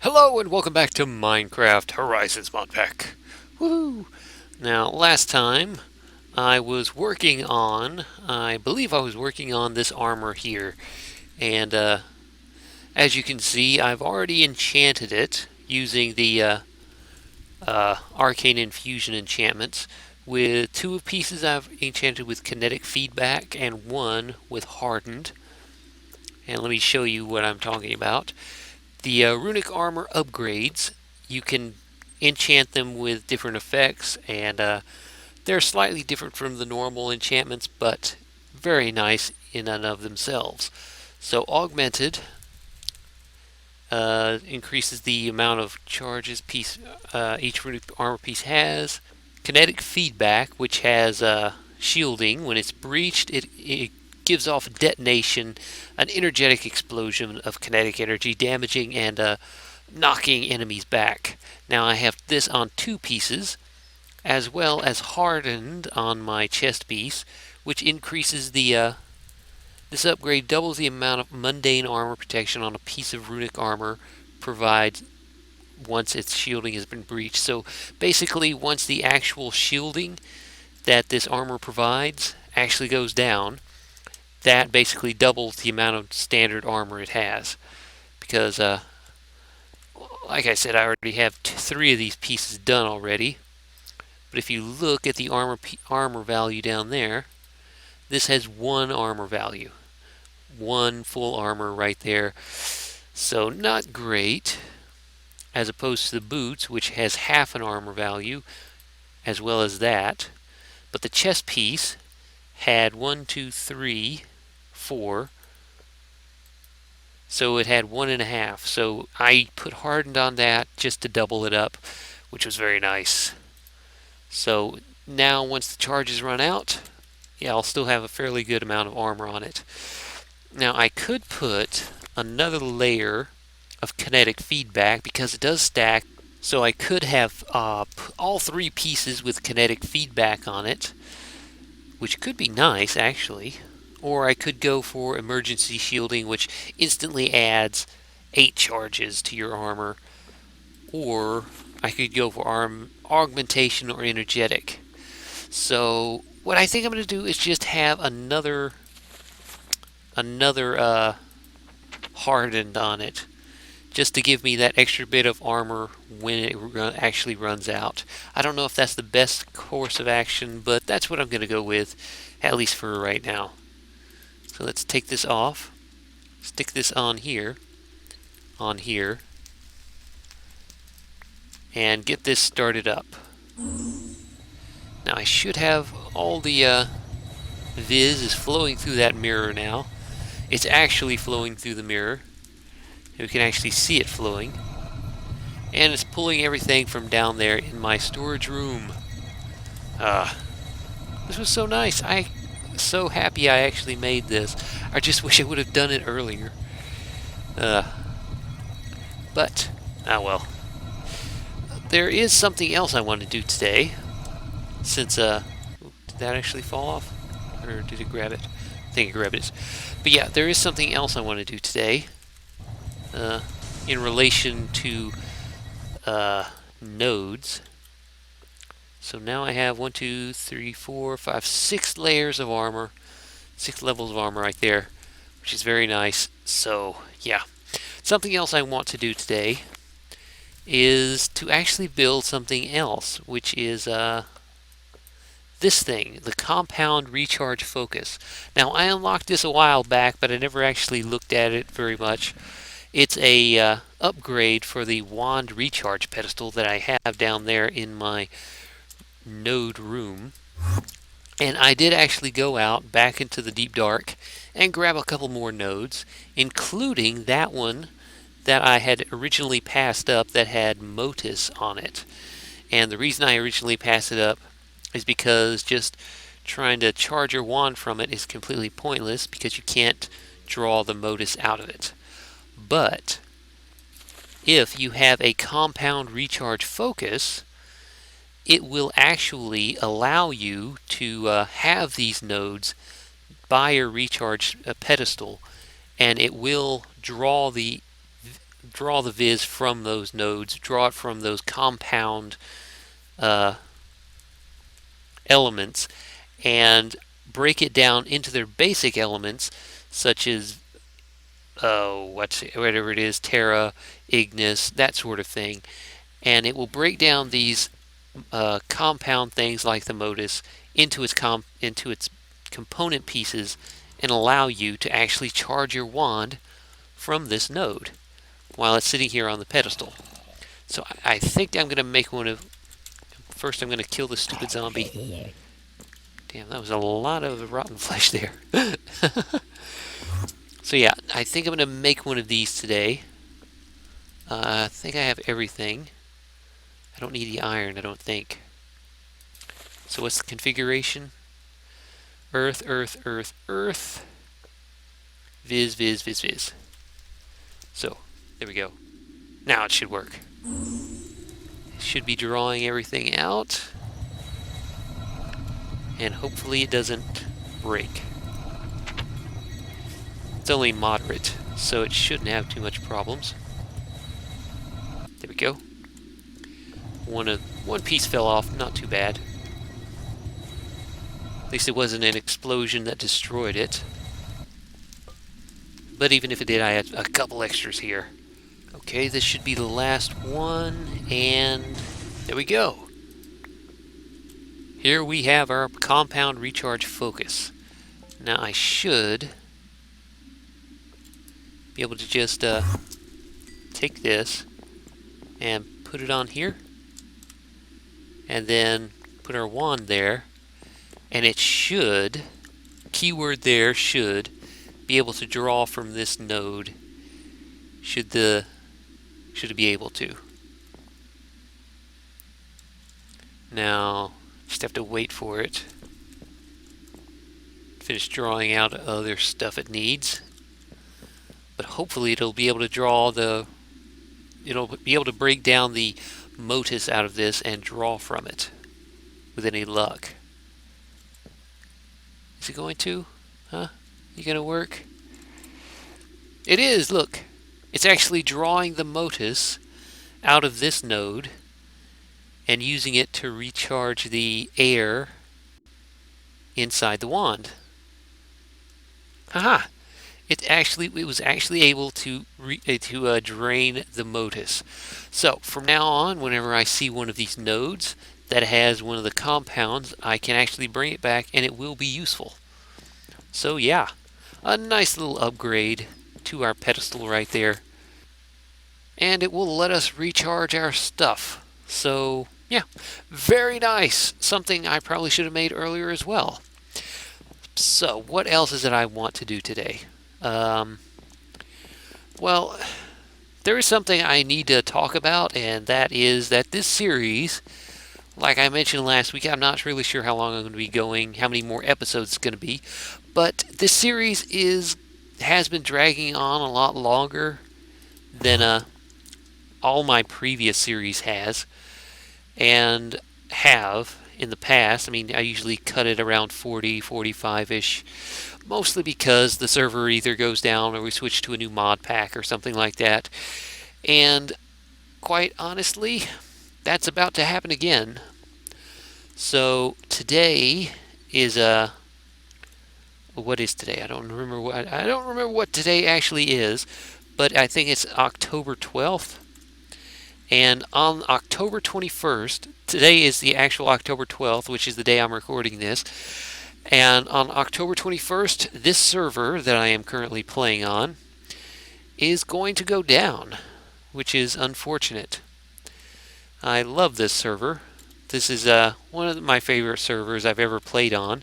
Hello and welcome back to Minecraft Horizons modpack. Woo! Now, last time I believe I was working on this armor here, and as you can see, I've already enchanted it using the arcane infusion enchantments. With two pieces I've enchanted with kinetic feedback and one with hardened. And let me show you what I'm talking about. The runic armor upgrades, you can enchant them with different effects, and they're slightly different from the normal enchantments, but very nice in and of themselves. So augmented increases the amount of charges each runic armor piece has. Kinetic feedback, which has shielding. When it's breached, it gives off detonation, an energetic explosion of kinetic energy, damaging and knocking enemies back. Now I have this on two pieces, as well as hardened on my chest piece, which increases the this upgrade doubles the amount of mundane armor protection on a piece of runic armor provides once its shielding has been breached. So basically, once the actual shielding that this armor provides actually goes down, that basically doubles the amount of standard armor it has. Because, like I said, I already have three of these pieces done already. But if you look at the armor value down there, this has one armor value, one full armor right there. So not great, as opposed to the boots, which has half an armor value, as well as that. But the chest piece had one, two, three, four. So it had one and a half. So I put hardened on that just to double it up, which was very nice. So now once the charges run out, yeah, I'll still have a fairly good amount of armor on it. Now I could put another layer of kinetic feedback because it does stack. So I could have all three pieces with kinetic feedback on it, which could be nice actually. Or I could go for emergency shielding, which instantly adds 8 charges to your armor. Or I could go for augmentation or energetic. So what I think I'm going to do is just have another hardened on it, just to give me that extra bit of armor when it actually runs out. I don't know if that's the best course of action, but that's what I'm going to go with, at least for right now. So let's take this off, stick this on here, and get this started up. Now I should have all the viz is flowing through that mirror now. It's actually flowing through the mirror. You can actually see it flowing. And it's pulling everything from down there in my storage room. This was so nice. I'm so happy I actually made this. I just wish I would have done it earlier. But, well. There is something else I want to do today. Since, did that actually fall off? Or did it grab it? I think it grabbed it. But yeah, there is something else I want to do today. In relation to nodes. So now I have 1, 2, 3, 4, 5, 6 layers of armor. 6 levels of armor right there, which is very nice. So, yeah. Something else I want to do today is to actually build something else, which is this thing, the compound recharge focus. Now, I unlocked this a while back, but I never actually looked at it very much. It's a upgrade for the wand recharge pedestal that I have down there in my node room. And I did actually go out back into the deep dark and grab a couple more nodes, including that one that I had originally passed up that had Motus on it. And the reason I originally passed it up is because just trying to charge your wand from it is completely pointless because you can't draw the Motus out of it. But if you have a compound recharge focus, it will actually allow you to have these nodes by your recharge pedestal, and it will draw the draw the viz from those nodes, draw it from those compound elements, and break it down into their basic elements, such as whatever it is, terra, ignis, that sort of thing. And it will break down these compound things like the modus into its component pieces and allow you to actually charge your wand from this node while it's sitting here on the pedestal. So I think I'm going to make one of... First I'm going to kill this stupid zombie. Damn, that was a lot of rotten flesh there. So yeah, I think I'm going to make one of these today. I think I have everything. I don't need the iron, I don't think. So what's the configuration? Earth, earth, earth, earth. Viz, viz, viz, viz. So, there we go. Now it should work. It should be drawing everything out. And hopefully it doesn't break. It's only moderate, so it shouldn't have too much problems. There we go. One piece fell off, not too bad. At least it wasn't an explosion that destroyed it. But even if it did, I had a couple extras here. Okay, this should be the last one, and there we go. Here we have our compound recharge focus. Now I should be able to just take this and put it on here, and then put our wand there, and it should, keyword there, should be able to draw from this node. Should it be able to. Now, just have to wait for it. Finish drawing out other stuff it needs. But hopefully it'll be able to draw it'll be able to break down the motus out of this and draw from it with any luck. Is it going to? Huh? You gonna work? It is, look. It's actually drawing the motus out of this node and using it to recharge the air inside the wand. Haha! It was actually able to drain the motus. So from now on, whenever I see one of these nodes that has one of the compounds, I can actually bring it back and it will be useful. So yeah, a nice little upgrade to our pedestal right there. And it will let us recharge our stuff. So yeah, very nice. Something I probably should have made earlier as well. So what else is it I want to do today? Well, there is something I need to talk about, and that is that this series, like I mentioned last week, I'm not really sure how long I'm going to be going, how many more episodes it's going to be, but this series has been dragging on a lot longer than all my previous series has, and have in the past. I mean, I usually cut it around 40, 45-ish, mostly because the server either goes down or we switch to a new mod pack or something like that. And quite honestly, that's about to happen again. So today is what is today? I don't remember what today actually is, but I think it's October 12th. And on October 21st, today is the actual October 12th, which is the day I'm recording this. And on October 21st, this server that I am currently playing on is going to go down, which is unfortunate. I love this server. This is one of my favorite servers I've ever played on,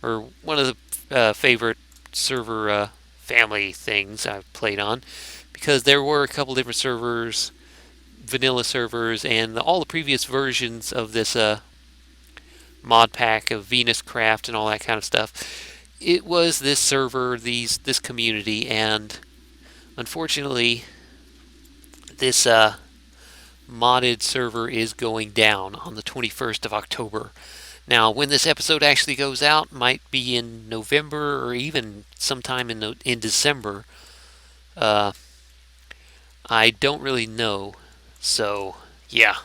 or one of the favorite server family things I've played on, because there were a couple different servers, vanilla servers, and all the previous versions of this mod pack of venuscraft and all that kind of stuff. It was this server, this community, and unfortunately this modded server is going down on the 21st of October. Now, when this episode actually goes out, might be in November or even sometime in December. I don't really know. So, yeah.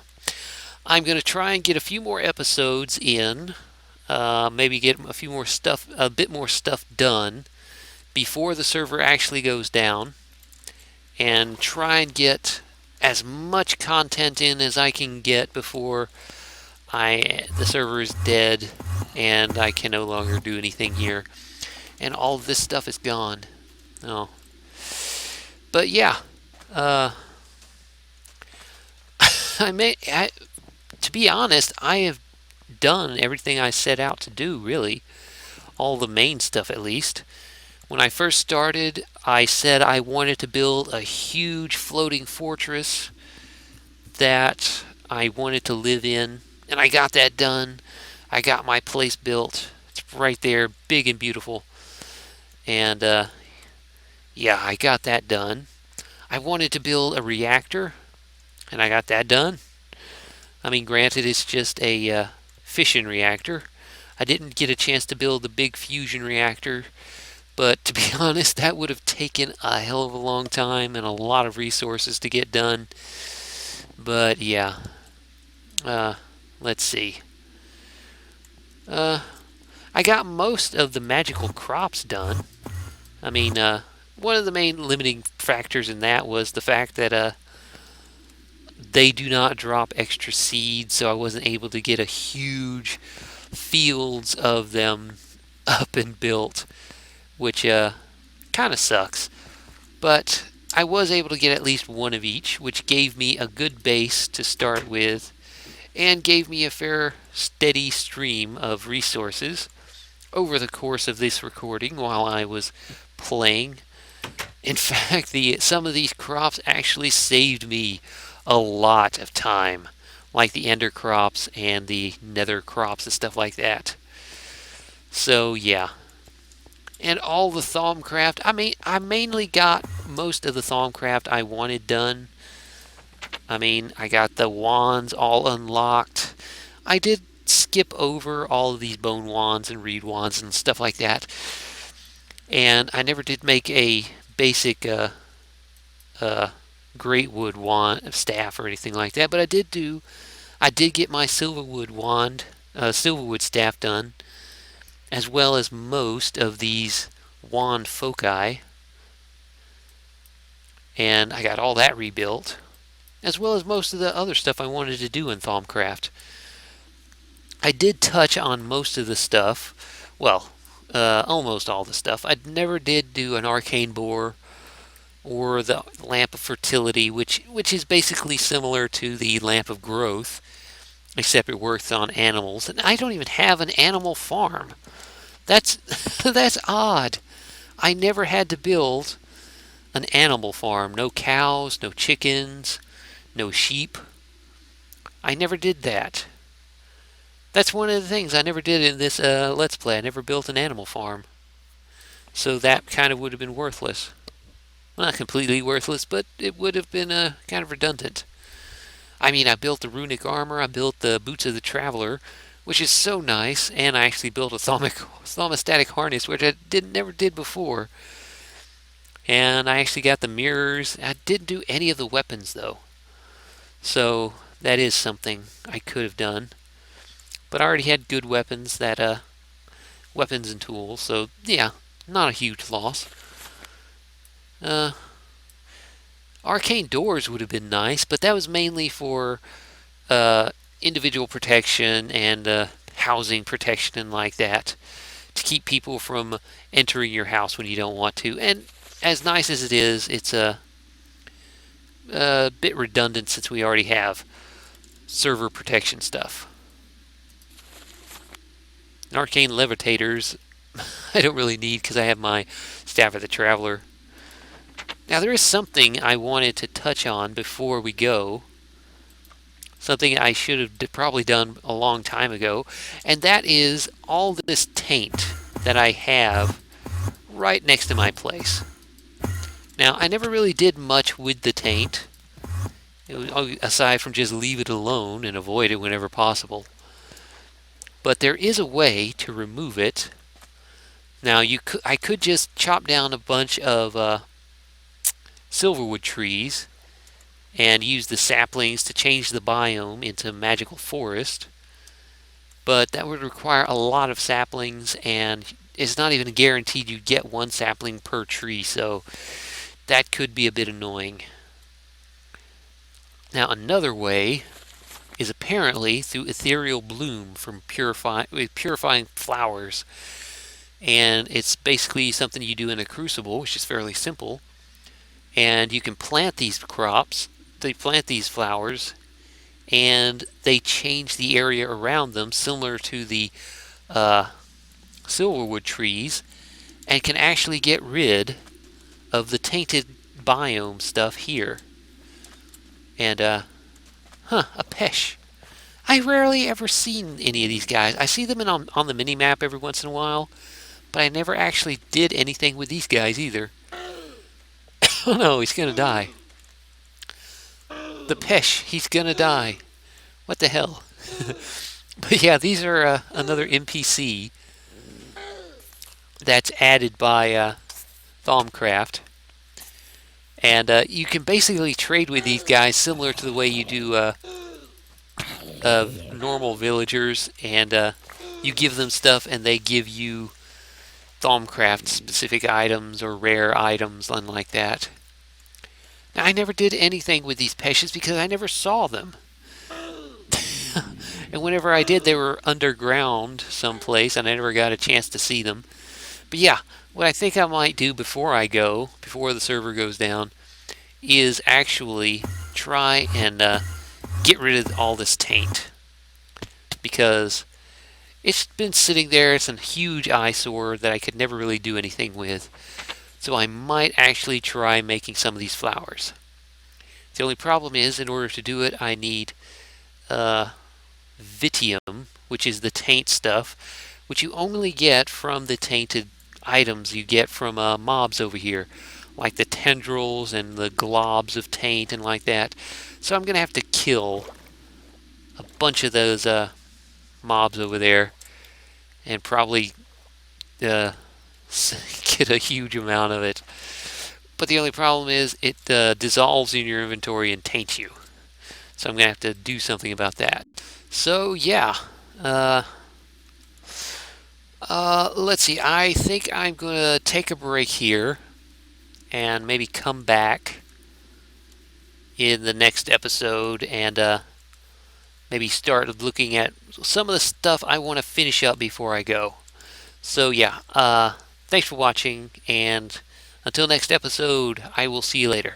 I'm going to try and get a few more episodes in. Maybe get a few more stuff, a bit more stuff done before the server actually goes down. And try and get as much content in as I can get before the server is dead and I can no longer do anything here. And all of this stuff is gone. Oh. But yeah. To be honest, I have done everything I set out to do, really. All the main stuff, at least. When I first started, I said I wanted to build a huge floating fortress that I wanted to live in, and I got that done. I got my place built. It's right there, big and beautiful. And, yeah, I got that done. I wanted to build a reactor, and I got that done. I mean, granted, it's just a fission reactor. I didn't get a chance to build the big fusion reactor, but to be honest, that would have taken a hell of a long time and a lot of resources to get done. But yeah, let's see. I got most of the magical crops done. I mean, one of the main limiting factors in that was the fact that they do not drop extra seeds, so I wasn't able to get a huge fields of them up and built, which kind of sucks. But I was able to get at least one of each, which gave me a good base to start with and gave me a fair steady stream of resources over the course of this recording while I was playing. In fact, some of these crops actually saved me a lot of time, like the ender crops and the nether crops and stuff like that. So yeah. And all the thaumcraft, I mainly got most of the thaumcraft I wanted done. I mean, I got the wands all unlocked. I did skip over all of these bone wands and reed wands and stuff like that. And I never did make a basic great wood wand staff or anything like that, but I did get my silverwood wand, silverwood staff done, as well as most of these wand foci, and I got all that rebuilt, as well as most of the other stuff I wanted to do in thaumcraft. I did touch on most of the stuff, well, almost all the stuff. I never did do an arcane boar or the lamp of fertility, which is basically similar to the lamp of growth, except it works on animals. And I don't even have an animal farm. That's that's odd. I never had to build an animal farm. No cows, no chickens, no sheep. I never did that. That's one of the things I never did in this Let's Play. I never built an animal farm. So that kind of would have been worthless. Well, not completely worthless, but it would have been kind of redundant. I mean, I built the runic armor, I built the boots of the traveler, which is so nice, and I actually built a thaumastatic harness, which I never did before. And I actually got the mirrors. I didn't do any of the weapons, though. So that is something I could have done. But I already had good weapons, weapons and tools, so yeah, not a huge loss. Arcane doors would have been nice, but that was mainly for individual protection and housing protection and like that, to keep people from entering your house when you don't want to. And as nice as it is, it's a bit redundant since we already have server protection stuff. And arcane levitators I don't really need because I have my staff of the traveler. Now there is something I wanted to touch on before we go. Something I should have probably done a long time ago. And that is all this taint that I have right next to my place. Now I never really did much with the taint, aside from just leave it alone and avoid it whenever possible. But there is a way to remove it. Now I could just chop down a bunch of silverwood trees and use the saplings to change the biome into magical forest. But that would require a lot of saplings, and it's not even guaranteed you get one sapling per tree, so that could be a bit annoying. Now, another way is apparently through ethereal bloom from purifying flowers. And it's basically something you do in a crucible, which is fairly simple. And you can plant these crops, they plant these flowers, and they change the area around them, similar to the silverwood trees, and can actually get rid of the tainted biome stuff here. And, a pesh. I rarely ever seen any of these guys. I see them on the mini-map every once in a while, but I never actually did anything with these guys either. Oh no, he's gonna die. The pesh, he's gonna die. What the hell? But yeah, these are another NPC that's added by thaumcraft. And you can basically trade with these guys similar to the way you do normal villagers, and you give them stuff and they give you thaumcraft specific items or rare items, unlike that. Now, I never did anything with these peshes because I never saw them. And whenever I did, they were underground someplace, and I never got a chance to see them. But yeah, what I think I might do before the server goes down, is actually try and get rid of all this taint. Because it's been sitting there, it's a huge eyesore that I could never really do anything with. So I might actually try making some of these flowers. The only problem is, in order to do it, I need vitium, which is the taint stuff, which you only get from the tainted items you get from mobs over here, like the tendrils and the globs of taint and like that. So I'm going to have to kill a bunch of those mobs over there and probably get a huge amount of it. But the only problem is it dissolves in your inventory and taints you. So I'm going to have to do something about that. So yeah, let's see. I think I'm going to take a break here and maybe come back in the next episode and maybe start looking at some of the stuff I want to finish up before I go. So yeah, thanks for watching, and until next episode, I will see you later.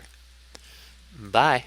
Bye.